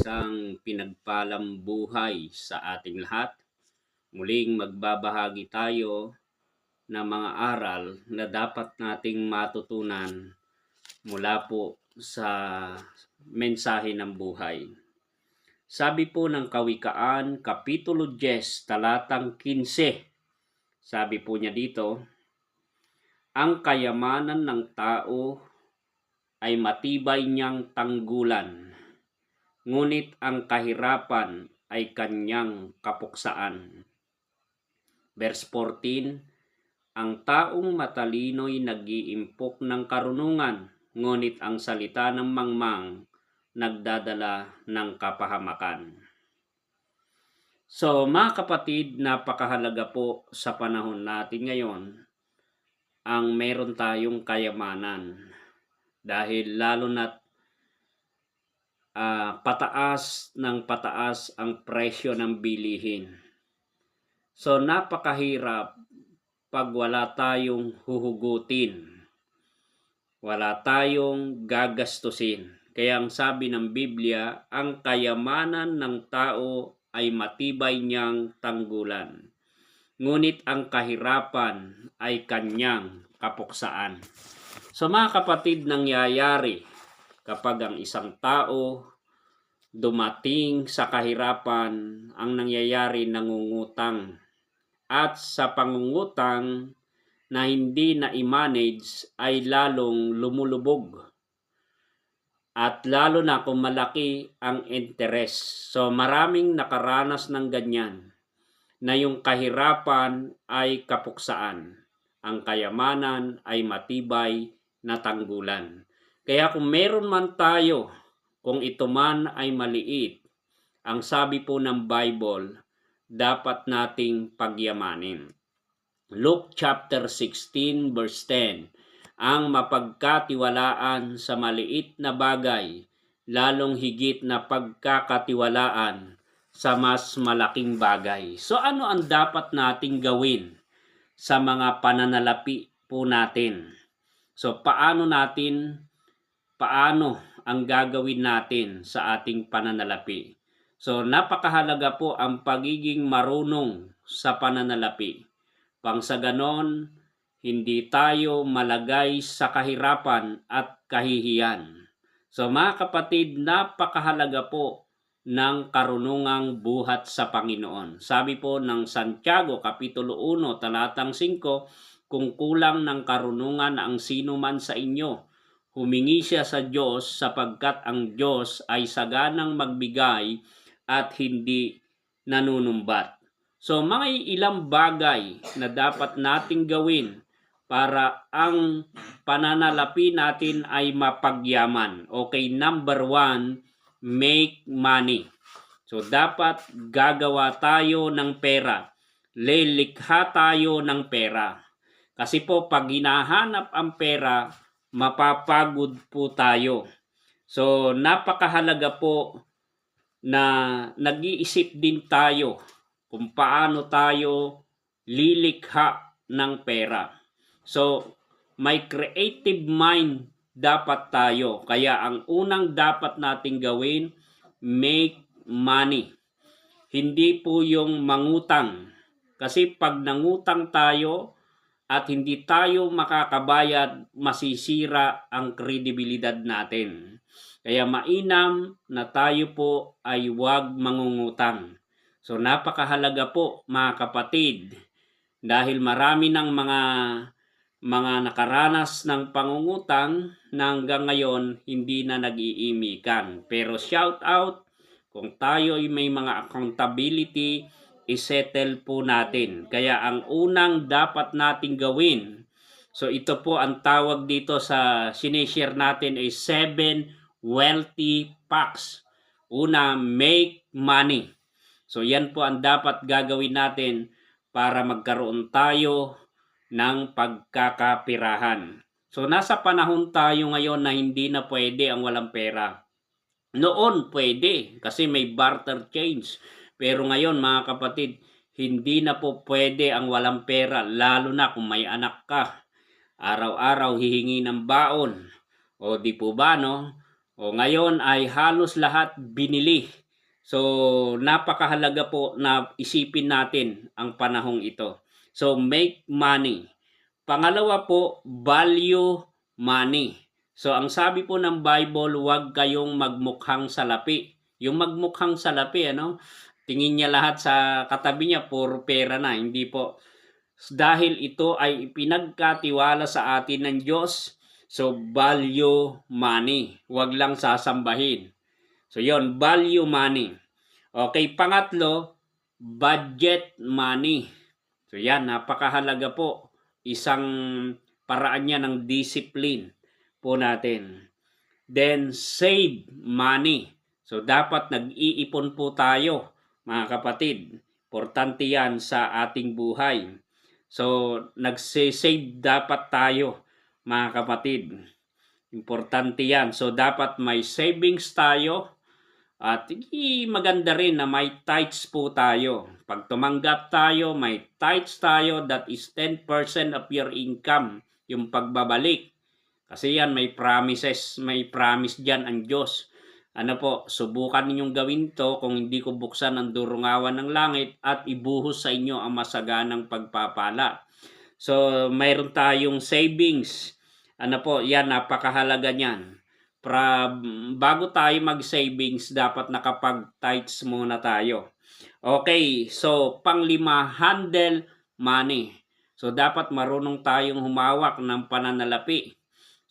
Isang pinagpalang buhay sa ating lahat. Muling magbabahagi tayo ng mga aral na dapat nating matutunan mula po sa mensahe ng buhay. Sabi po ng Kawikaan, Kapitulo 10, talatang 15. Sabi po niya dito, ang kayamanan ng tao ay matibay niyang tanggulan, ngunit ang kahirapan ay kanyang kapuksaan. Verse 14, ang taong matalino'y nag-iimpok ng karunungan, ngunit ang salita ng mangmang nagdadala ng kapahamakan. So mga kapatid, napakahalaga po sa panahon natin ngayon ang meron tayong kayamanan. Dahil lalo na't pataas ng pataas ang presyo ng bilihin. So napakahirap pag wala tayong huhugutin, wala tayong gagastusin. Kaya ang sabi ng Biblia, ang kayamanan ng tao ay matibay niyang tanggulan, ngunit ang kahirapan ay kanyang kapuksaan. So mga kapatid, nangyayari kapag ang isang tao dumating sa kahirapan, ang nangyayari nangungutang. At sa pangungutang na hindi na i-manage ay lalong lumulubog. At lalo na kung malaki ang interest. So maraming nakaranas ng ganyan na yung kahirapan ay kapuksaan. Ang kayamanan ay matibay na tanggulan. Kaya kung meron man tayo, kung ito man ay maliit, ang sabi po ng Bible, dapat nating pagyamanin. Luke chapter 16 verse 10, ang mapagkatiwalaan sa maliit na bagay, lalong higit na pagkakatiwalaan sa mas malaking bagay. So ano ang dapat nating gawin sa mga pananalapi po natin? So paano ang gagawin natin sa ating pananalapi? So napakahalaga po ang pagiging marunong sa pananalapi. Pang sa ganon, hindi tayo malagay sa kahirapan at kahihiyan. So mga kapatid, napakahalaga po ng karunungang buhat sa Panginoon. Sabi po ng Santiago, Kapitulo 1, talatang 5, kung kulang ng karunungan ang sino man sa inyo, humingi siya sa Diyos sapagkat ang Diyos ay saganang magbigay at hindi nanunumbat. So mga ilang bagay na dapat nating gawin para ang pananalapi natin ay mapagyaman. Okay, number 1, make money. So dapat gagawa tayo ng pera. Lilikha tayo ng pera. Kasi po pag hinahanap ang pera, mapapagod po tayo. So napakahalaga po na nag-iisip din tayo kung paano tayo lilikha ng pera. So may creative mind dapat tayo. Kaya ang unang dapat nating gawin, make money. Hindi po yung mangutang. Kasi pag nangutang tayo, at hindi tayo makakabayad, masisira ang kredibilidad natin. Kaya mainam na tayo po ay huwag mangungutang. So napakahalaga po mga kapatid, dahil marami ng mga nakaranas ng pangungutang na hanggang ngayon hindi na nag-iimikan. Pero shout out, kung tayo ay may mga accountability, isettle po natin. Kaya ang unang dapat nating gawin, so ito po ang tawag dito sa sinishare natin ay 7 wealthy facts. Una, make money. So yan po ang dapat gagawin natin para magkaroon tayo ng pagkakapirahan. So nasa panahon tayo ngayon na hindi na pwede ang walang pera. Noon pwede kasi may barter change. Pero ngayon mga kapatid, hindi na po pwede ang walang pera, lalo na kung may anak ka. Araw-araw hihingi ng baon. O di po ba no? O ngayon ay halos lahat binili. So napakahalaga po na isipin natin ang panahong ito. So make money. Pangalawa po, value money. So ang sabi po ng Bible, huwag kayong magmukhang salapi. Yung magmukhang salapi, tingin niya lahat sa katabi niya, puro pera na. Hindi po. Dahil ito ay ipinagkatiwala sa atin ng Diyos. So, value money. Huwag lang sasambahin. So, yon, value money. Okay, pangatlo, budget money. So, yan, napakahalaga po. Isang paraan niya ng discipline po natin. Then, save money. So, dapat nag-iipon po tayo, mga kapatid. Importante yan sa ating buhay. So, nagse-save dapat tayo, mga kapatid. Importante yan. So, dapat may savings tayo. At maganda rin na may tithes po tayo. Pag tumanggap tayo, may tithes tayo. That is 10% of your income. Yung pagbabalik. Kasi yan, may promise dyan ang Diyos. Subukan ninyong gawin to kung hindi ko buksan ang durungawan ng langit at ibuhos sa inyo ang masaganang pagpapala. So, mayroon tayong savings. Yan, napakahalaga niyan. Bago tayo mag-savings, dapat nakapag-tithes muna tayo. Okay, so panglima, handle money. So, dapat marunong tayong humawak ng pananalapi.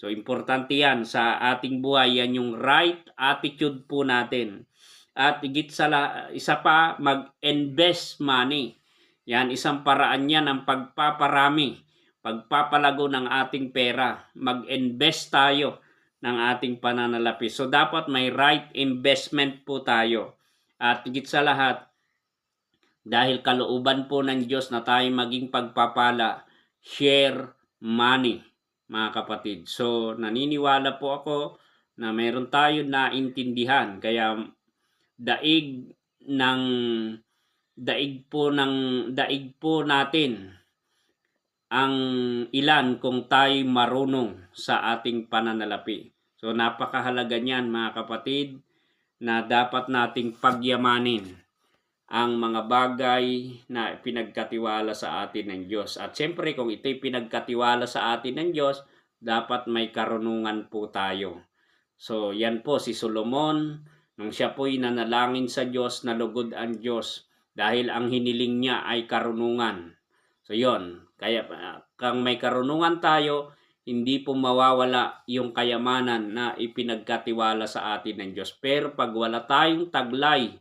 So, importante yan sa ating buhay. Yan yung right attitude po natin. At isa pa, mag-invest money. Yan, isang paraan yan ng pagpaparami, pagpapalago ng ating pera. Mag-invest tayo ng ating pananalapi. So, dapat may right investment po tayo. At higit sa lahat, dahil kalooban po ng Diyos na tayo maging pagpapala, share money, mga kapatid. So, naniniwala po ako na meron tayo naintindihan. Kaya, daig po natin ang ilan kung tayo marunong sa ating pananalapi. So, napakahalaga niyan, mga kapatid, na dapat nating pagyamanin ang mga bagay na pinagkatiwala sa atin ng Diyos. At siyempre, kung ito'y pinagkatiwala sa atin ng Diyos, dapat may karunungan po tayo. So, yan po si Solomon, nung siya po'y nanalangin sa Diyos, nalugod ang Diyos dahil ang hiniling niya ay karunungan. So, yon. Kaya, kung may karunungan tayo, hindi po mawawala yung kayamanan na ipinagkatiwala sa atin ng Diyos. Pero pag wala tayong taglay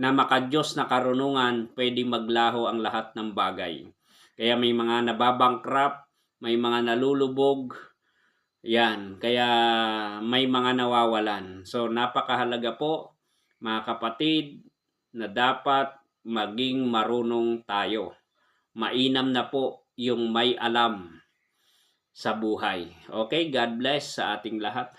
na makadiyos na karunungan, pwedeng maglaho ang lahat ng bagay. Kaya may mga nababangkrap, may mga nalulubog, yan. Kaya may mga nawawalan. So, napakahalaga po, mga kapatid, na dapat maging marunong tayo. Mainam na po yung may alam sa buhay. Okay, God bless sa ating lahat.